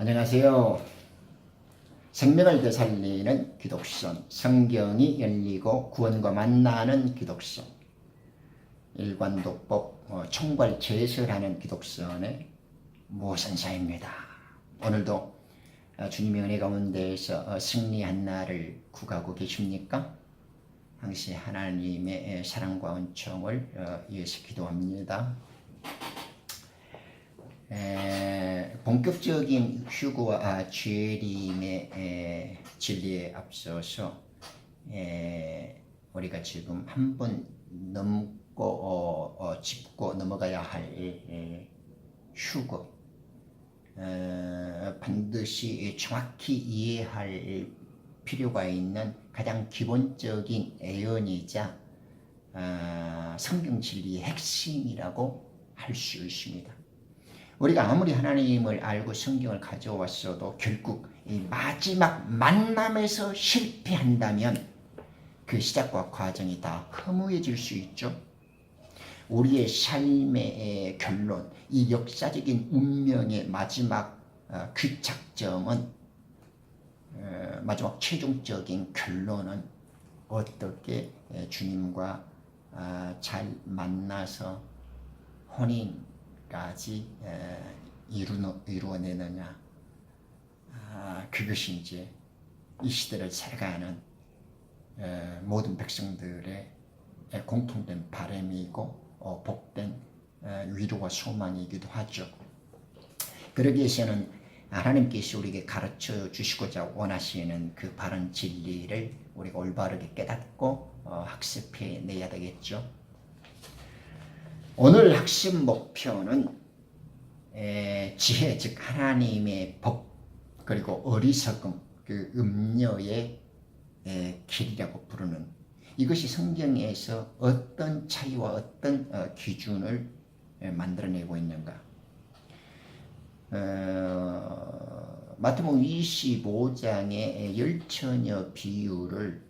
안녕하세요. 생명을 되살리는 기독선, 성경이 열리고 구원과 만나는 기독선, 일관독법 총괄제설하는 기독선의 모선사입니다. 오늘도 주님의 은혜 가운데에서 승리한 날을 구가고 계십니까? 항시 하나님의 사랑과 은총을 위해서 기도합니다. 본격적인 휴거와 죄림의 진리에 앞서서 우리가 지금 한 번 넘고 짚고 넘어가야 할 휴거, 반드시 정확히 이해할 필요가 있는 가장 기본적인 애언이자 성경 진리의 핵심이라고 할 수 있습니다. 우리가 아무리 하나님을 알고 성경을 가져왔어도 결국 이 마지막 만남에서 실패한다면 그 시작과 과정이 다 허무해질 수 있죠. 우리의 삶의 결론, 이 역사적인 운명의 마지막 귀착점은, 마지막 최종적인 결론은 어떻게 주님과 잘 만나서 혼인까지 이루어내느냐, 그것이 이제 이 시대를 살아가는 모든 백성들의 공통된 바람이고 복된 위로와 소망이기도 하죠. 그러기 위해서는 하나님께서 우리에게 가르쳐 주시고자 원하시는 그 바른 진리를 우리가 올바르게 깨닫고 학습해 내야 되겠죠. 오늘 학습 목표는 지혜, 즉 하나님의 법, 그리고 어리석음, 그 음녀의 길이라고 부르는, 이것이 성경에서 어떤 차이와 어떤 기준을 만들어내고 있는가. 마태복음 25장의 열처녀 비유를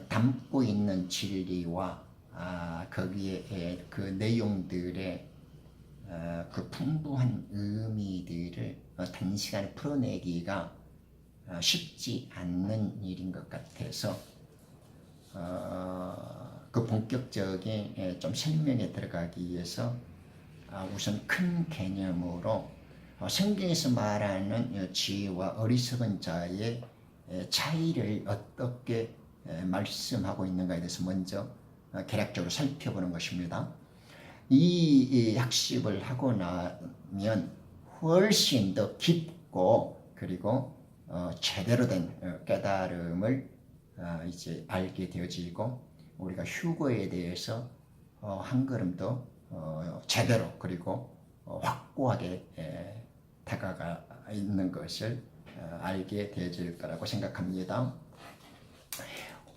담고 있는 진리와 거기에 그 내용들의 그 풍부한 의미들을 단시간에 풀어내기가 쉽지 않는 일인 것 같아서 그 본격적인 좀 설명에 들어가기 위해서 우선 큰 개념으로 성경에서 말하는 지혜와 어리석은 자의 차이를 어떻게 말씀하고 있는가에 대해서 먼저 개략적으로 살펴보는 것입니다. 이 학습을 하고 나면 훨씬 더 깊고 그리고 제대로 된 깨달음을 이제 알게 되어지고, 우리가 휴거에 대해서 한 걸음 더 제대로 그리고 확고하게 다가가 있는 것을 알게 되어질 거라고 생각합니다.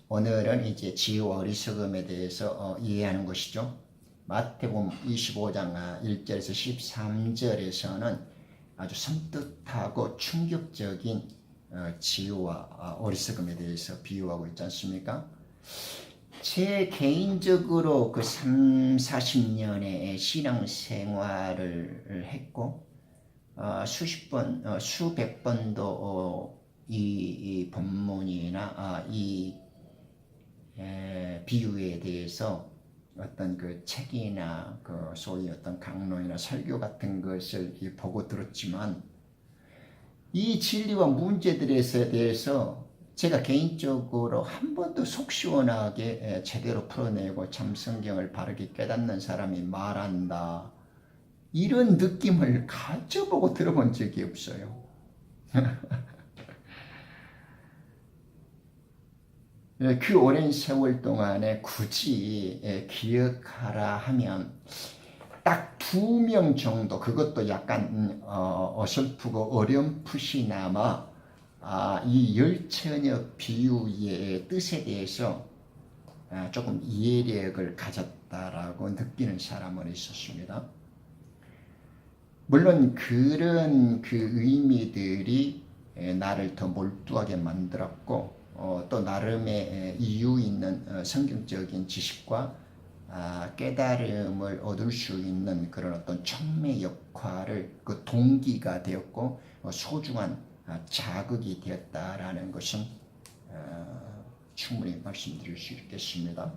오늘은 이제 지혜와 어리석음에 대해서 이해하는 것이죠. 마태복음 25장 1절에서 13절에서는 아주 섬뜩하고 충격적인 지혜와 어리석음에 대해서 비유하고 있지 않습니까? 제 개인적으로 그 3, 40년의 신앙생활을 했고 수십 번, 수백 번도 이 본문이나 이 비유에 대해서 어떤 그 책이나 그 소위 어떤 강론이나 설교 같은 것을 보고 들었지만, 이 진리와 문제들에 대해서 제가 개인적으로 한 번도 속 시원하게 제대로 풀어내고 참 성경을 바르게 깨닫는 사람이 말한다, 이런 느낌을 가져보고 들어본 적이 없어요. 그 오랜 세월 동안에 굳이 기억하라 하면 딱 2명 정도, 그것도 약간 어설프고 어렴풋이나마 이 열처녀 비유의 뜻에 대해서 조금 이해력을 가졌다라고 느끼는 사람은 있었습니다. 물론 그런 그 의미들이 나를 더 몰두하게 만들었고, 또 나름의 이유 있는 성경적인 지식과 깨달음을 얻을 수 있는 그런 어떤 촉매였고, 역할을 그 동기가 되었고 소중한 자극이 되었다라는 것은 충분히 말씀드릴 수 있겠습니다.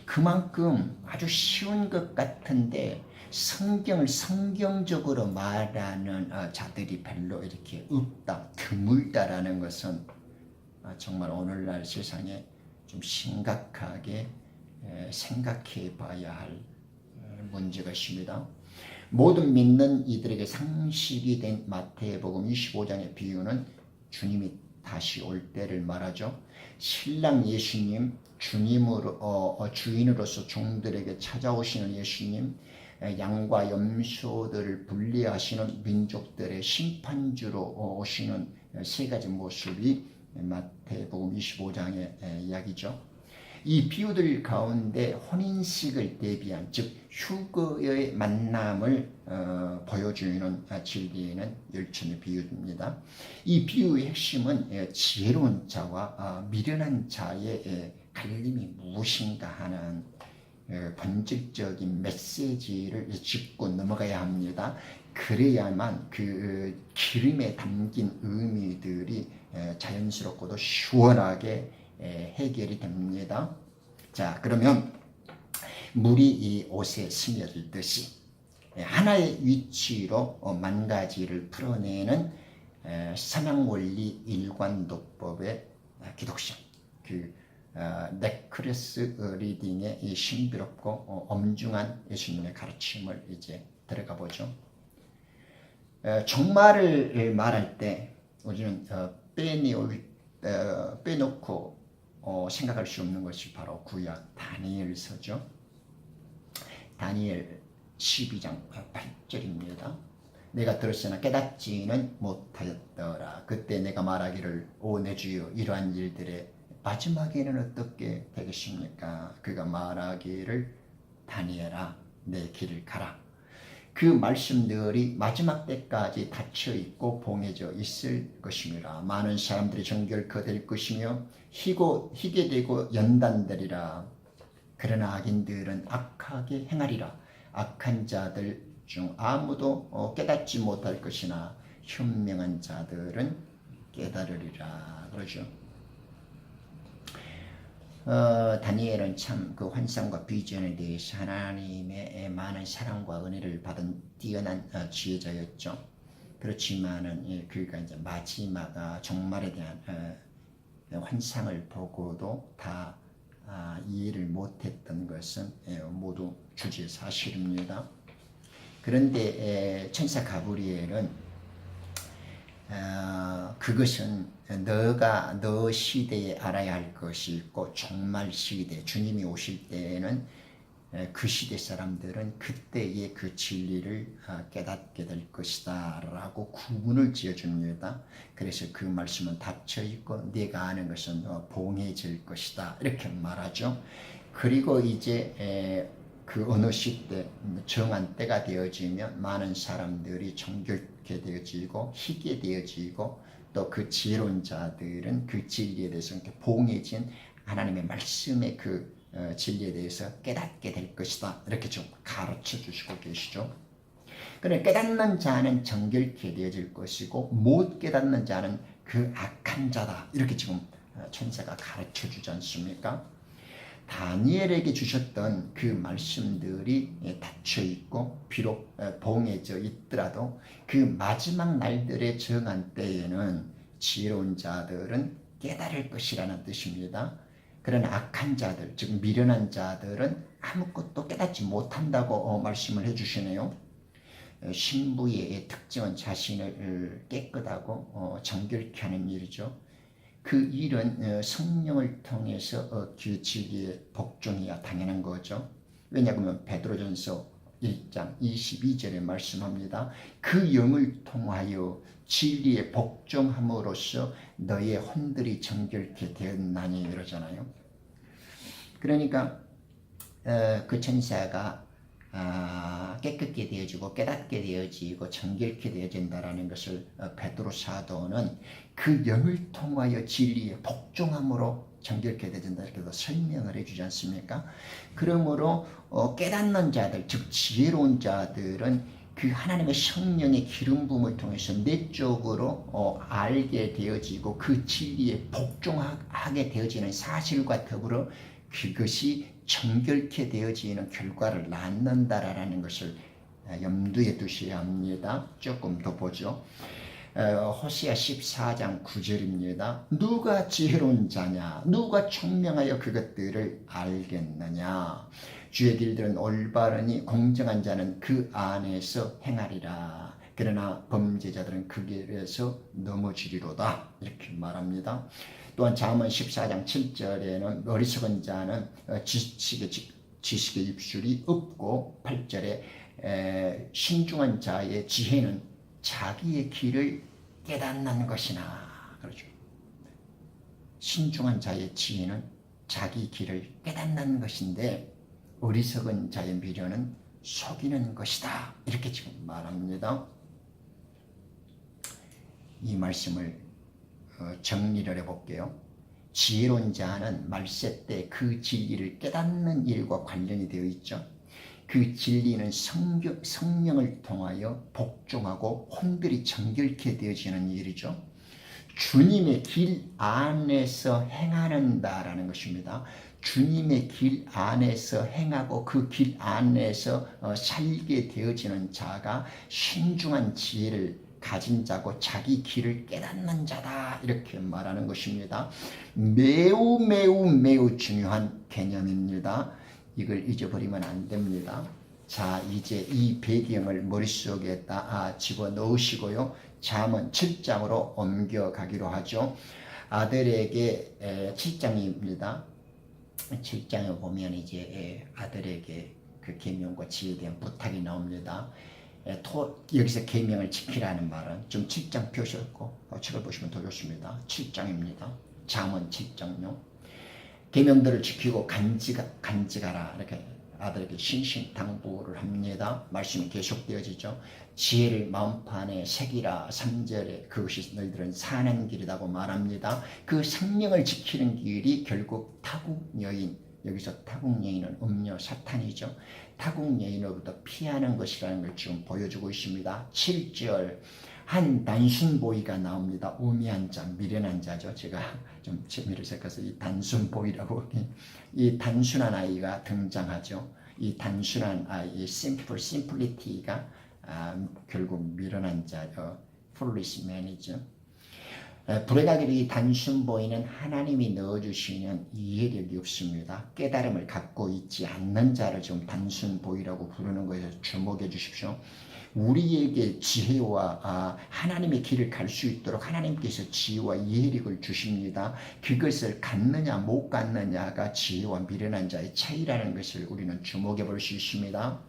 그만큼 아주 쉬운 것 같은데 성경을 성경적으로 말하는 자들이 별로 이렇게 없다, 드물다라는 것은 정말 오늘날 세상에 좀 심각하게 생각해 봐야 할 문제가 있습니다. 모든 믿는 이들에게 상식이 된 마태복음 25장의 비유는 주님이 다시 올 때를 말하죠. 신랑 예수님, 주인으로서 종들에게 찾아오시는 예수님, 양과 염소들을 분리하시는 민족들의 심판주로 오시는 세 가지 모습이 마태복음 25장의 이야기죠. 이 비유들 가운데 혼인식을 대비한 즉 휴거의 만남을 보여주는 진리는 열천의 비유입니다. 이 비유의 핵심은 지혜로운 자와 미련한 자의 갈림이 무엇인가 하는 본질적인 메시지를 짚고 넘어가야 합니다. 그래야만 그 기름에 담긴 의미들이 자연스럽고도 시원하게 해결이 됩니다. 자, 그러면 물이 이 옷에 스며들듯이 하나의 위치로 만 가지를 풀어내는 삼양원리 일관도법의 기독신, 그 네크레스 리딩의 이 신비롭고 엄중한 예수님의 가르침을 이제 들어가 보죠. 종말을 말할 때 우리는 빼놓고 생각할 수 없는 것이 바로 구약 다니엘서죠. 다니엘 12장 8절입니다. 내가 들었으나 깨닫지는 못하였더라. 그때 내가 말하기를 오 내 주여 이러한 일들의 마지막에는 어떻게 되겠습니까? 그가 말하기를 다니엘아 내 길을 가라. 그 말씀들이 마지막 때까지 닫혀있고 봉해져 있을 것이니라. 많은 사람들이 정결케 것이며 희게 되고 연단되리라. 그러나 악인들은 악하게 행하리라. 악한 자들 중 아무도 깨닫지 못할 것이나 현명한 자들은 깨달으리라. 그러죠. 다니엘은 참 그 환상과 비전에 대해서 하나님의 많은 사랑과 은혜를 받은 뛰어난 지혜자였죠. 그렇지만은 그가 이제 마지막 종말에 대한 환상을 보고도 다 이해를 못했던 것은 모두 주지의 사실입니다. 그런데 천사 가브리엘은 그것은 너가 너 시대에 알아야 할 것이 있고 종말 시대 주님이 오실 때에는 그 시대 사람들은 그때의 그 진리를 깨닫게 될 것이다 라고 구분을 지어줍니다. 그래서 그 말씀은 닫혀있고 네가 아는 것은 봉해질 것이다 이렇게 말하죠. 그리고 이제 그 어느 시대 정한 때가 되어지면 많은 사람들이 정결케 되어지고 희게 되어지고 또 그 지혜로운 자들은 그 진리에 대해서 봉해진 하나님의 말씀의 그 진리에 대해서 깨닫게 될 것이다 이렇게 좀 가르쳐 주시고 계시죠. 그런데 깨닫는 자는 정결케 되어질 것이고 못 깨닫는 자는 그 악한 자다 이렇게 지금 천사가 가르쳐 주지 않습니까? 다니엘에게 주셨던 그 말씀들이 닫혀있고 비록 봉해져 있더라도 그 마지막 날들의 정한 때에는 지혜로운 자들은 깨달을 것이라는 뜻입니다. 그런 악한 자들, 즉 미련한 자들은 아무것도 깨닫지 못한다고 말씀을 해주시네요. 신부의 특징은 자신을 깨끗하고 정결케 하는 일이죠. 그 일은 성령을 통해서 그 진리에 복종해야 당연한 거죠. 왜냐하면 베드로전서 1장 22절에 말씀합니다. 그 영을 통하여 진리에 복종함으로써 너의 혼들이 정결케 되었나니 이러잖아요. 그러니까 그 천사가 깨끗게 되어지고 깨닫게 되어지고 정결케 되어진다라는 것을 베드로 사도는 그 영을 통하여 진리에 복종함으로 정결케 되어진다 이렇게 설명을 해주지 않습니까? 그러므로 깨닫는 자들 즉 지혜로운 자들은 그 하나님의 성령의 기름 부음을 통해서 내적으로 알게 되어지고 그 진리에 복종하게 되어지는 사실과 더불어 그것이 정결케 되어지는 결과를 낳는다라는 것을 염두에 두셔야 합니다. 조금 더 보죠. 호세아 14장 9절입니다. 누가 지혜로운 자냐? 누가 총명하여 그것들을 알겠느냐? 주의 길들은 올바르니 공정한 자는 그 안에서 행하리라. 그러나 범죄자들은 그 길에서 넘어지리로다. 이렇게 말합니다. 또한 잠언 14장 7절에는 어리석은 자는 지식의 입술이 없고 8절에 신중한 자의 지혜는 자기의 길을 깨닫는 것이나 그렇죠. 신중한 자의 지혜는 자기 길을 깨닫는 것인데 어리석은 자의 미련은 속이는 것이다. 이렇게 지금 말합니다. 이 말씀을 정리를 해볼게요. 지혜로운 자는 말세 때 그 진리를 깨닫는 일과 관련이 되어 있죠. 그 진리는 성령을 통하여 복종하고 혼들이 정결케 되어지는 일이죠. 주님의 길 안에서 행하는다라는 것입니다. 주님의 길 안에서 행하고 그 길 안에서 살게 되어지는 자가 신중한 지혜를 가진 자고 자기 길을 깨닫는 자다 이렇게 말하는 것입니다. 매우 매우 매우 중요한 개념입니다. 이걸 잊어버리면 안 됩니다. 자, 이제 이 배경을 머릿속에다 집어넣으시고요. 잠언 7장으로 옮겨가기로 하죠. 아들에게 7장입니다. 7장에 보면 이제 아들에게 그 계명과 지혜에 대한 부탁이 나옵니다. 여기서 계명을 지키라는 말은 좀 7장 표시였고 책을 보시면 더 좋습니다. 7장입니다. 잠언 7장요. 계명들을 지키고 간직하라 이렇게 아들에게 신신당부를 합니다. 말씀이 계속되어지죠. 지혜를 마음판에 새기라 3절에 그것이 너희들은 사는 길이라고 말합니다. 그 성령을 지키는 길이 결국 타국 여인, 여기서 타국 여인은 음녀 사탄이죠. 타국 여인으로부터 피하는 것이라는 걸 지금 보여주고 있습니다. 7절 한 단순 보이가 나옵니다. 우미한 자, 미련한 자죠. 제가 좀 재미를 섞어서 이 단순 보이라고 이 단순한 아이가 등장하죠. 이 단순한 아이, 심플리티가 결국 미련한 자죠. foolish man이죠. 불행하게도 이 단순 보이는 하나님이 넣어주시는 이해력이 없습니다. 깨달음을 갖고 있지 않는 자를 좀 단순 보이라고 부르는 것에 주목해 주십시오. 우리에게 지혜와 하나님의 길을 갈 수 있도록 하나님께서 지혜와 이해력을 주십니다. 그것을 갖느냐 못 갖느냐가 지혜와 미련한 자의 차이라는 것을 우리는 주목해 볼 수 있습니다.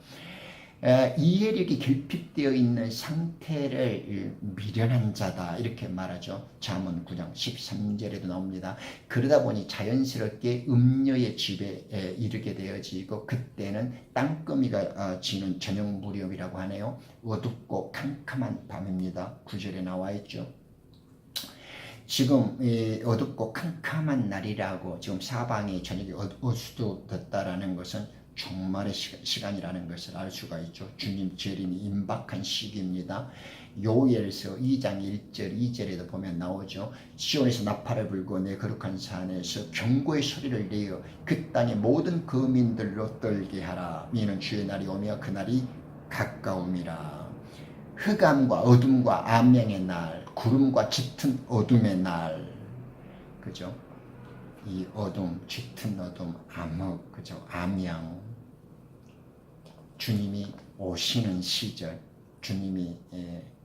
이해력이 결핍되어 있는 상태를 미련한 자다 이렇게 말하죠. 잠언 9장 13절에도 나옵니다. 그러다 보니 자연스럽게 음녀의 집에 이르게 되어지고 그때는 땅거미가 지는 저녁 무렵이라고 하네요. 어둡고 캄캄한 밤입니다. 9절에 나와 있죠. 지금 어둡고 캄캄한 날이라고 지금 사방이 저녁에 어수선했다라는 것은 종말의 시간이라는 것을 알 수가 있죠. 주님 재림이 임박한 시기입니다. 요엘서 2장 1절 2절에도 보면 나오죠. 시온에서 나팔을 불고 내 거룩한 산에서 경고의 소리를 내어 그 땅의 모든 거민들로 떨게 하라. 이는 주의 날이 오며 그날이 가까움이라. 흑암과 어둠과 암양의 날, 구름과 짙은 어둠의 날, 그죠? 이 어둠, 짙은 어둠, 암흑, 그죠? 암양. 주님이 오시는 시절, 주님이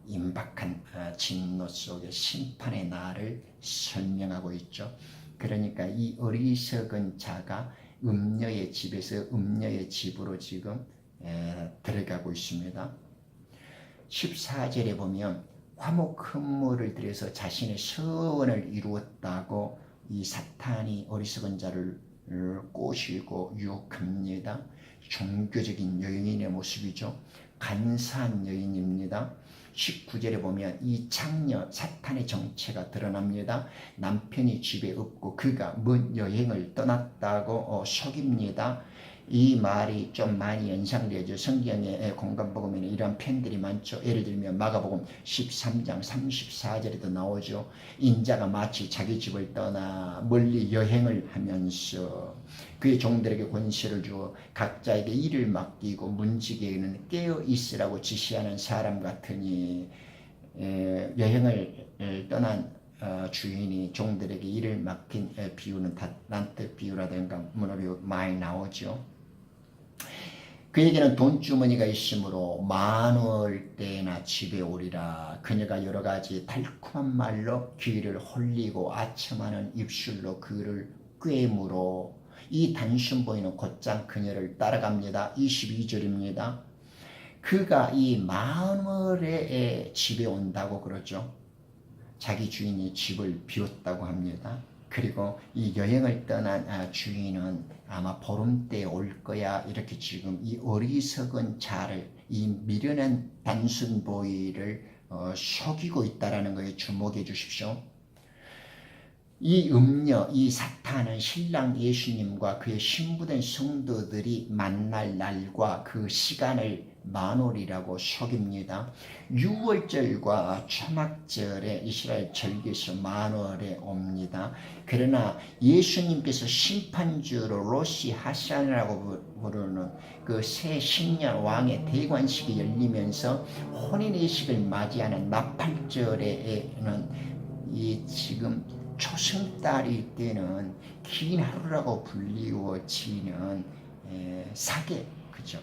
임박한 진노 속의 심판의 날을 설명하고 있죠. 그러니까 이 어리석은 자가 음녀의 집에서 음녀의 집으로 지금 들어가고 있습니다. 14절에 보면 화목 헌물을 들여서 자신의 서원을 이루었다고 이 사탄이 어리석은 자를 꼬시고 유혹합니다. 종교적인 여인의 모습이죠. 간사한 여인입니다. 19절에 보면 이 창녀 사탄의 정체가 드러납니다. 남편이 집에 없고 그가 먼 여행을 떠났다고 속입니다. 이 말이 좀 많이 연상되죠. 성경에 공간 복음에는 이러한 편들이 많죠. 예를 들면 마가복음 13장 34절에도 나오죠. 인자가 마치 자기 집을 떠나 멀리 여행을 하면서 그의 종들에게 권세를 주어 각자에게 일을 맡기고 문지기에는 깨어 있으라고 지시하는 사람 같으니, 여행을 떠난 주인이 종들에게 일을 맡긴 비유는 란트 비유라든가 문어비유 많이 나오죠. 그에게는 돈주머니가 있으므로 많을 때나 집에 오리라. 그녀가 여러 가지 달콤한 말로 귀를 홀리고 아첨하는 입술로 그를 꿰물어 이 단순 보이는 곧장 그녀를 따라갑니다. 22절입니다. 그가 이 마늘의 집에 온다고 그러죠. 자기 주인이 집을 비웠다고 합니다. 그리고 이 여행을 떠난 주인은 아마 보름때에 올 거야, 이렇게 지금 이 어리석은 자를, 이 미련한 단순 보이를 속이고 있다는 거에 주목해 주십시오. 이 음녀, 이 사탄은 신랑 예수님과 그의 신부된 성도들이 만날 날과 그 시간을 만월이라고 속입니다. 6월절과 초막절에 이스라엘 절기에서 만월에 옵니다. 그러나 예수님께서 심판주로 로시 하산이라고 부르는 그 새 신년 왕의 대관식이 열리면서 혼인의식을 맞이하는 나팔절에는 이 지금 초승달이 때는 긴 하루라고 불리워지는 사계, 그죠?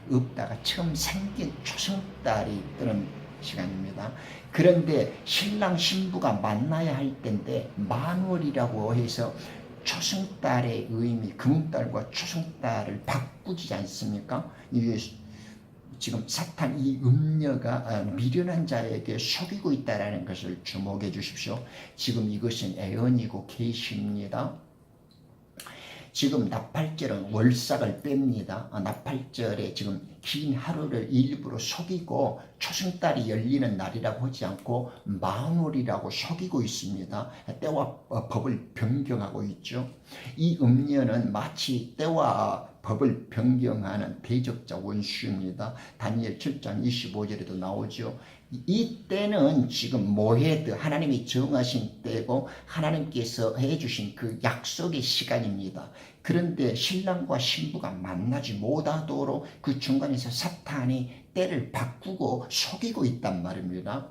없다가 처음 생긴 초승달이 뜨는 시간입니다. 그런데 신랑 신부가 만나야 할 때인데 만월이라고 해서 초승달의 의미, 금음달과 초승달을 바꾸지 않습니까? 이게 지금 사탄 이 음녀가 미련한 자에게 속이고 있다는 것을 주목해 주십시오. 지금 이것은 애언이고 계시입니다. 지금 나팔절은 월삭을 뺍니다. 나팔절에 지금 긴 하루를 일부러 속이고 초승달이 열리는 날이라고 하지 않고 만월이라고 속이고 있습니다. 때와 법을 변경하고 있죠. 이 음녀는 마치 때와 법을 변경하는 대적자 원수입니다. 다니엘 7장 25절에도 나오죠. 이 때는 지금 모헤드, 하나님이 정하신 때고 하나님께서 해주신 그 약속의 시간입니다. 그런데 신랑과 신부가 만나지 못하도록 그 중간에서 사탄이 때를 바꾸고 속이고 있단 말입니다.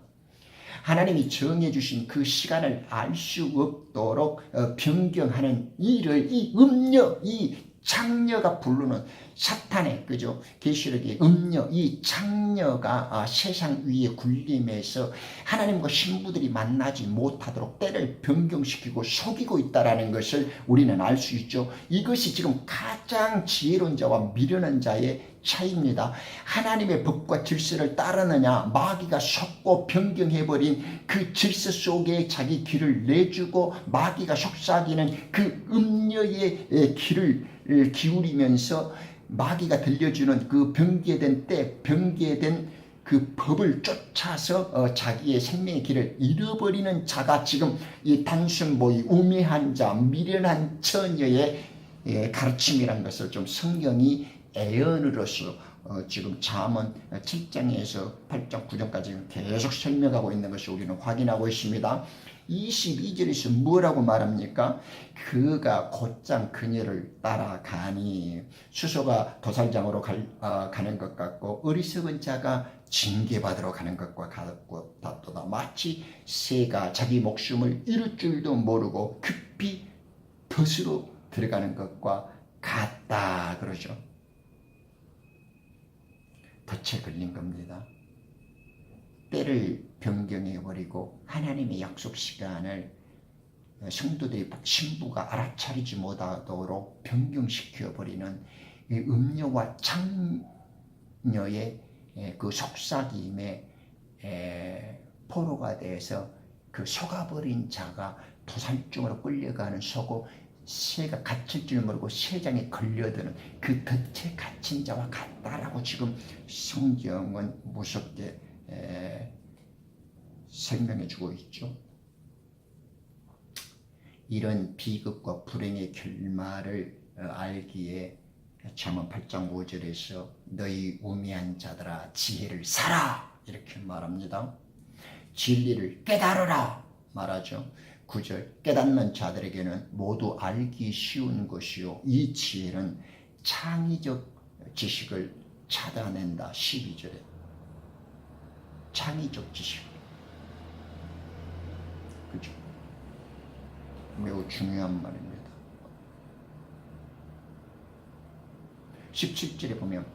하나님이 정해주신 그 시간을 알 수 없도록 변경하는 일을 이 음녀, 이 창녀가 부르는 사탄의, 그죠? 계시록의 음녀, 이 창녀가 세상 위에 군림해서 하나님과 신부들이 만나지 못하도록 때를 변경시키고 속이고 있다는 것을 우리는 알 수 있죠. 이것이 지금 가장 지혜로운 자와 미련한 자의 차이입니다. 하나님의 법과 질서를 따르느냐, 마귀가 속고 변경해버린 그 질서 속에 자기 길을 내주고 마귀가 속삭이는 그 음녀의 길을 기울이면서 마귀가 들려주는 그 변개된 때, 변개된 그 법을 쫓아서 자기의 생명의 길을 잃어버리는 자가 지금 이 단순보이, 우매한 자, 미련한 처녀의 가르침이라는 것을 좀 성경이 애언으로서 지금 잠언 7장에서 8장 9장까지 계속 설명하고 있는 것을 우리는 확인하고 있습니다. 22절에서 뭐라고 말합니까? 그가 곧장 그녀를 따라가니 수소가 도살장으로 가는 것 같고 어리석은 자가 징계받으러 가는 것과 같도다. 마치 새가 자기 목숨을 잃을 줄도 모르고 급히 덫으로 들어가는 것과 같다 그러죠. 덫에 걸린 겁니다. 때를 변경해버리고 하나님의 약속 시간을 성도들이, 신부가 알아차리지 못하도록 변경시켜버리는 이 음녀와 창녀의 그 속삭임에 포로가 돼서 그 속아버린 자가 도살증으로 끌려가는 소고 새가 갇힐 줄 모르고 새장에 걸려드는 그 덫에 갇힌 자와 같다라고 지금 성경은 무섭게 설명해 주고 있죠. 이런 비극과 불행의 결말을 알기에 잠언 8장 5절에서 너희 우매한 자들아 지혜를 사라 이렇게 말합니다. 진리를 깨달으라 말하죠. 9절 깨닫는 자들에게는 모두 알기 쉬운 것이요 이 지혜는 창의적 지식을 찾아낸다. 12절에 창의적 지식, 그죠? 매우 중요한 말입니다. 17절에 보면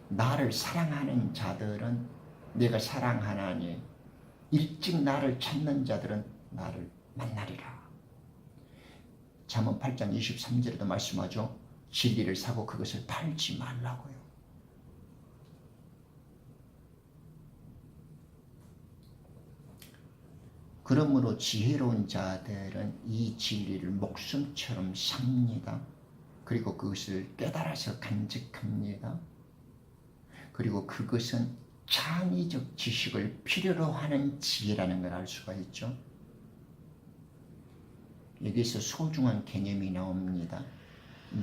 나를 사랑하는 자들은 내가 사랑하나니 일찍 나를 찾는 자들은 나를 만나리라. 잠언 8장 23절에도 말씀하죠. 진리를 사고 그것을 팔지 말라고요. 그러므로 지혜로운 자들은 이 진리를 목숨처럼 삽니다. 그리고 그것을 깨달아서 간직합니다. 그리고 그것은 창의적 지식을 필요로 하는 지혜라는 걸 알 수가 있죠. 여기서 소중한 개념이 나옵니다.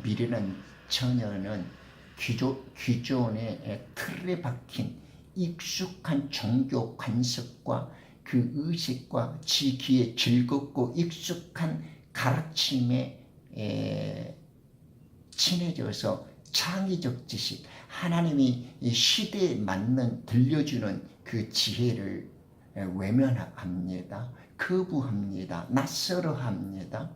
미련한 처녀는 기존의 틀에 박힌 익숙한 종교 관습과 그 의식과 지기에 즐겁고 익숙한 가르침에 친해져서 창의적 지식, 하나님이 시대에 맞는 들려주는 그 지혜를 외면합니다. 거부합니다. 낯설어합니다.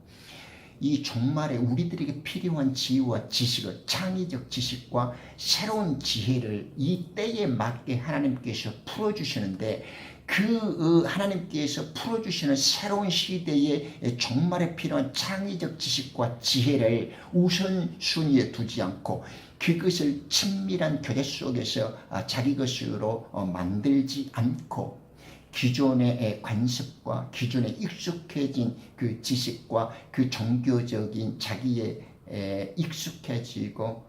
이 종말에 우리들에게 필요한 지혜와 지식을, 창의적 지식과 새로운 지혜를 이 때에 맞게 하나님께서 풀어주시는데 그 하나님께서 풀어주시는 새로운 시대에 종말에 필요한 창의적 지식과 지혜를 우선순위에 두지 않고 그것을 친밀한 교제 속에서 자기 것으로 만들지 않고 기존의 관습과 기존에 익숙해진 그 지식과 그 종교적인 자기의 익숙해지고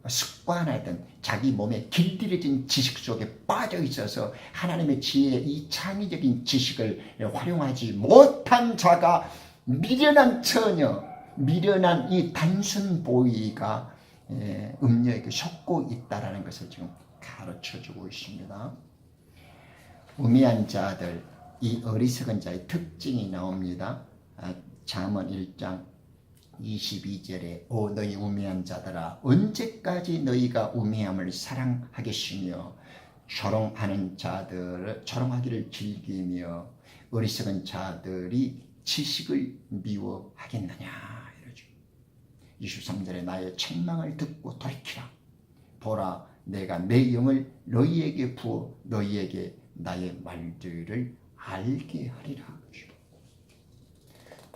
습관하던 자기 몸에 길들여진 지식 속에 빠져 있어서 하나님의 지혜, 이 창의적인 지식을 활용하지 못한 자가 미련한 처녀, 미련한 이 단순 보이가 음녀에게 속고 있다는 것을 지금 가르쳐주고 있습니다. 우매한 자들, 이 어리석은 자의 특징이 나옵니다. 잠언 1장 22절에 오 너희 우매한 자들아 언제까지 너희가 우매함을 사랑하겠으며 조롱하는 자들을 조롱하기를 즐기며 어리석은 자들이 지식을 미워하겠느냐 이러죠. 23절에 나의 책망을 듣고 돌이키라. 보라 내가 내 영을 너희에게 부어 너희에게 나의 말들을 알게 하리라.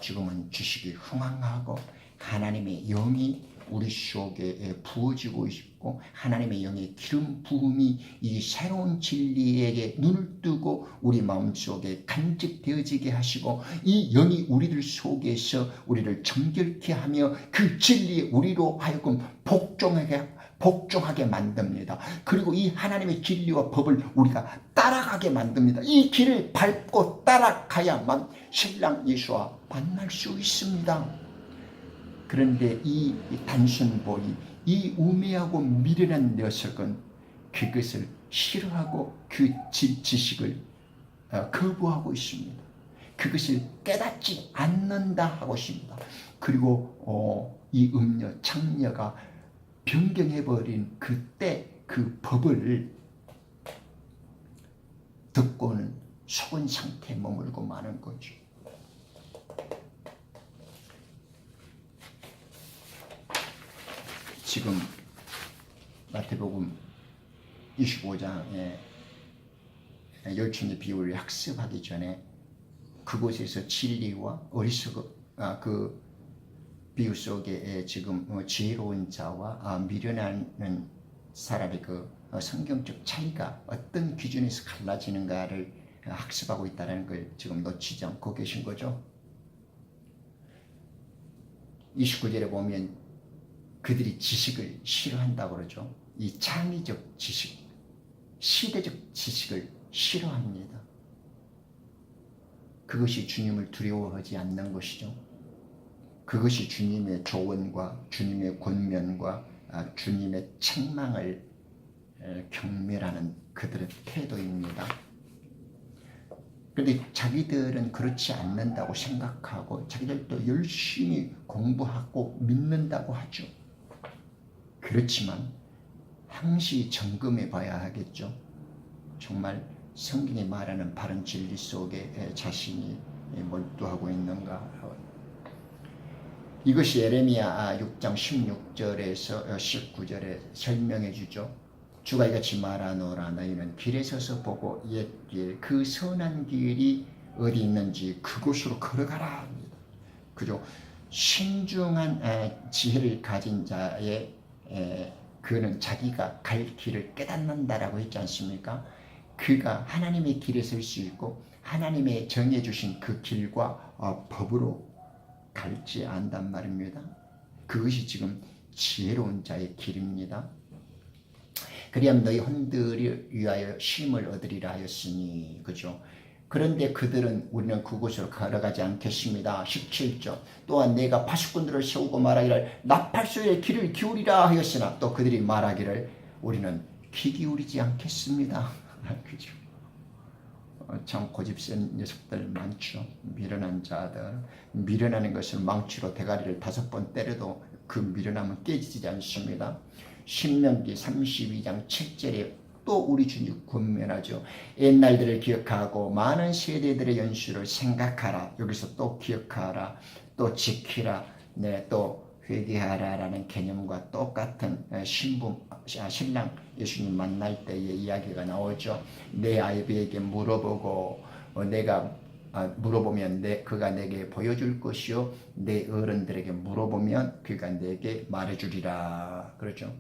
지금은 지식이 흥황하고 하나님의 영이 우리 속에 부어지고 있고 하나님의 영의 기름 부음이 이 새로운 진리에게 눈을 뜨고 우리 마음속에 간직되어지게 하시고 이 영이 우리들 속에서 우리를 정결케 하며 그 진리에 우리로 하여금 복종하게 만듭니다. 그리고 이 하나님의 진리와 법을 우리가 따라가게 만듭니다. 이 길을 밟고 따라가야만 신랑 예수와 만날 수 있습니다. 그런데 이 단순 보이, 이 우매하고 미련한 녀석은 그것을 싫어하고 그 지식을 거부하고 있습니다. 그것을 깨닫지 않는다 하고 있습니다. 그리고 이 음녀, 창녀가 변경해버린 그때 그 법을 듣고는 속은 상태에 머물고 마는 거죠. 지금 마태복음 25장에 열충의 비유를 학습하기 전에 그곳에서 진리와 그 비유 속에 지금 지혜로운 자와 미련한 사람의 그 성경적 차이가 어떤 기준에서 갈라지는가를 학습하고 있다는 걸 지금 놓치지 않고 계신 거죠. 29절에 보면 그들이 지식을 싫어한다고 그러죠. 이 창의적 지식, 시대적 지식을 싫어합니다. 그것이 주님을 두려워하지 않는 것이죠. 그것이 주님의 조언과 주님의 권면과 주님의 책망을 경멸하는 그들의 태도입니다. 그런데 자기들은 그렇지 않는다고 생각하고 자기들도 열심히 공부하고 믿는다고 하죠. 그렇지만 항시 점검해 봐야 하겠죠. 정말 성경이 말하는 바른 진리 속에 자신이 몰두하고 있는가. 이것이 예레미야 6장 16절에서 19절에 설명해 주죠. 주가 이같이 말하노라 너희는 길에 서서 보고 옛길 그 선한 길이 어디 있는지 그곳으로 걸어가라 합니다. 그죠? 신중한 지혜를 가진 자의 그는 자기가 갈 길을 깨닫는다라고 했지 않습니까? 그가 하나님의 길에 설 수 있고 하나님의 정해주신 그 길과 법으로 갈지 안단 말입니다. 그것이 지금 지혜로운 자의 길입니다. 그리하면 너희 혼들을 위하여 쉼을 얻으리라 하였으니, 그죠? 그런데 그들은 우리는 그곳으로 걸어가지 않겠습니다. 17절 또한 내가 파수꾼들을 세우고 말하기를 나팔소의 귀를 기울이라 하였으나 또 그들이 말하기를 우리는 귀 기울이지 않겠습니다. 그죠? 참 고집센 녀석들 많죠. 미련한 자들. 미련하는 것을 망치로 대가리를 5번 때려도 그 미련함은 깨지지 않습니다. 신명기 32장 7절에 또 우리 주님 권면하죠. 옛날들을 기억하고 많은 세대들의 연수를 생각하라. 여기서 또 기억하라. 또 지키라. 네, 또 회개하라라는 개념과 똑같은 신랑 예수님 만날 때의 이야기가 나오죠. 내 아이에게 물어보고 내가 물어보면 그가 내게 보여줄 것이요 내 어른들에게 물어보면 그가 내게 말해주리라. 그렇죠.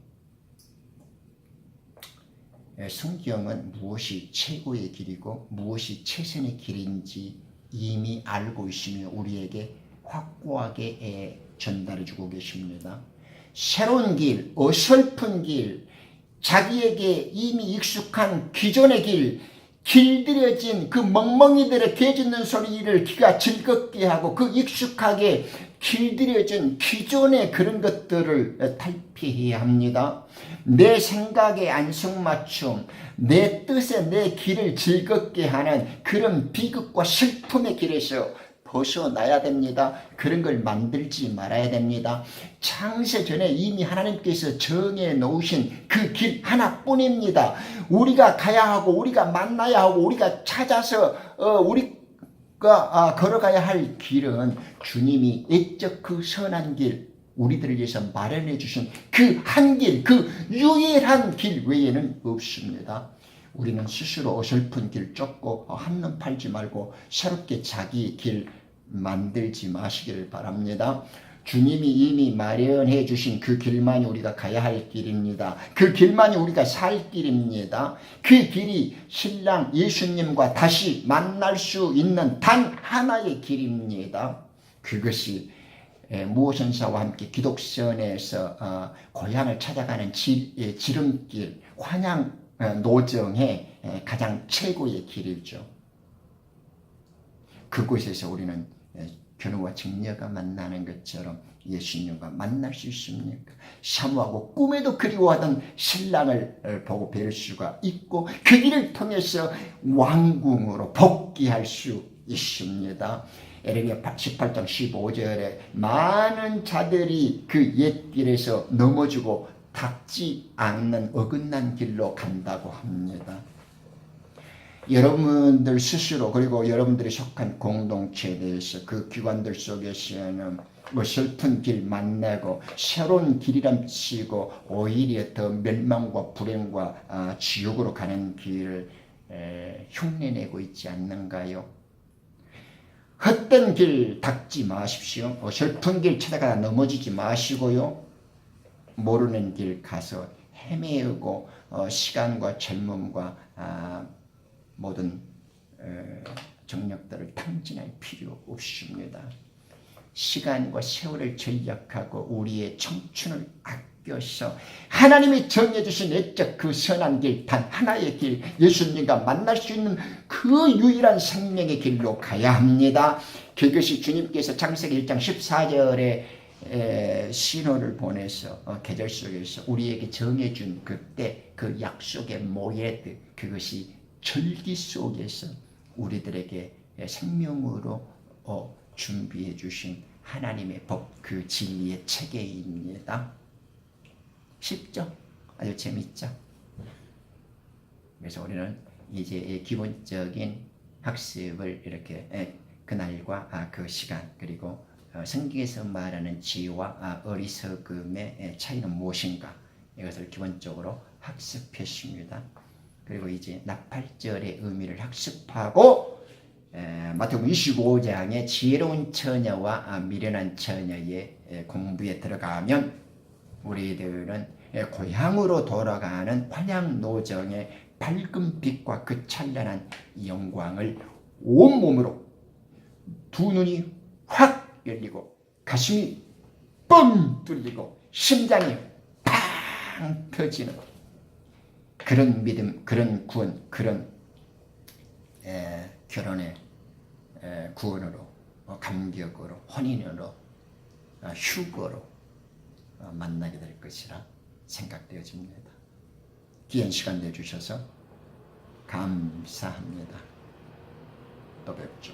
성경은 무엇이 최고의 길이고 무엇이 최선의 길인지 이미 알고 있으며 우리에게 확고하게 전달해주고 계십니다. 새로운 길, 어설픈 길, 자기에게 이미 익숙한 기존의 길, 길들여진 그 멍멍이들의 개 짖는 소리를 귀가 즐겁게 하고 그 익숙하게 길들여진 기존의 그런 것들을 탈피해야 합니다. 내 생각에 안성맞춤, 내 뜻에 내 길을 즐겁게 하는 그런 비극과 슬픔의 길에서 벗어나야 됩니다. 그런 걸 만들지 말아야 됩니다. 창세전에 이미 하나님께서 정해 놓으신 그 길 하나뿐입니다. 우리가 가야 하고 우리가 만나야 하고 우리가 찾아서 우리가 걸어가야 할 길은 주님이 옛적 그 선한 길 우리들을 위해서 마련해 주신 그 한 길, 그 유일한 길 외에는 없습니다. 우리는 스스로 어설픈 길 쫓고 한눈 팔지 말고 새롭게 자기 길 만들지 마시기를 바랍니다. 주님이 이미 마련해 주신 그 길만이 우리가 가야 할 길입니다. 그 길만이 우리가 살 길입니다. 그 길이 신랑 예수님과 다시 만날 수 있는 단 하나의 길입니다. 그것이 무오선사와 함께 기독선에서 고향을 찾아가는 지름길, 환양 노정의 가장 최고의 길이죠. 그곳에서 우리는 견우와 직녀가 만나는 것처럼 예수님과 만날 수 있습니까? 사모하고 꿈에도 그리워하던 신랑을 보고 뵐 수가 있고 그 길을 통해서 왕궁으로 복귀할 수 있습니다. 에레미야 18장 15절에 많은 자들이 그 옛길에서 넘어지고 닿지 않는 어긋난 길로 간다고 합니다. 여러분들 스스로 그리고 여러분들이 속한 공동체에 대해서 그 기관들 속에서는 슬픈 길 만나고 새로운 길이람치고 오히려 더 멸망과 불행과 지옥으로 가는 길을 흉내내고 있지 않는가요? 헛된 길 닦지 마십시오. 슬픈 길 찾아가 넘어지지 마시고요. 모르는 길 가서 헤매고 시간과 젊음과 모든 정력들을 탕진할 필요 없습니다. 시간과 세월을 절약하고 우리의 청춘을 아껴서 하나님이 정해주신 옛적 그 선한 길, 단 하나의 길, 예수님과 만날 수 있는 그 유일한 생명의 길로 가야 합니다. 그것이 주님께서 창세기 1장 14절에 신호를 보내서 계절 속에서 우리에게 정해준 그때 그 약속의 모예드, 그것이 절기 속에서 우리들에게 생명으로 준비해 주신 하나님의 법, 그 진리의 체계입니다. 쉽죠? 아주 재밌죠? 그래서 우리는 이제 기본적인 학습을 이렇게 그날과 그 시간, 그리고 성경에서 말하는 지혜와 어리석음의 차이는 무엇인가, 이것을 기본적으로 학습했습니다. 그리고 이제 나팔절의 의미를 학습하고 마태복음 25장의 지혜로운 처녀와 미련한 처녀의 공부에 들어가면 우리들은 고향으로 돌아가는 환양 노정의 밝은 빛과 그 찬란한 영광을 온몸으로, 두 눈이 확 열리고 가슴이 뻥 뚫리고 심장이 팡 터지는 그런 믿음, 그런 구원, 그런 결혼의 구원으로, 감격으로, 혼인으로, 휴거로 만나게 될 것이라 생각되어집니다. 귀한 시간 내주셔서 감사합니다. 또 뵙죠.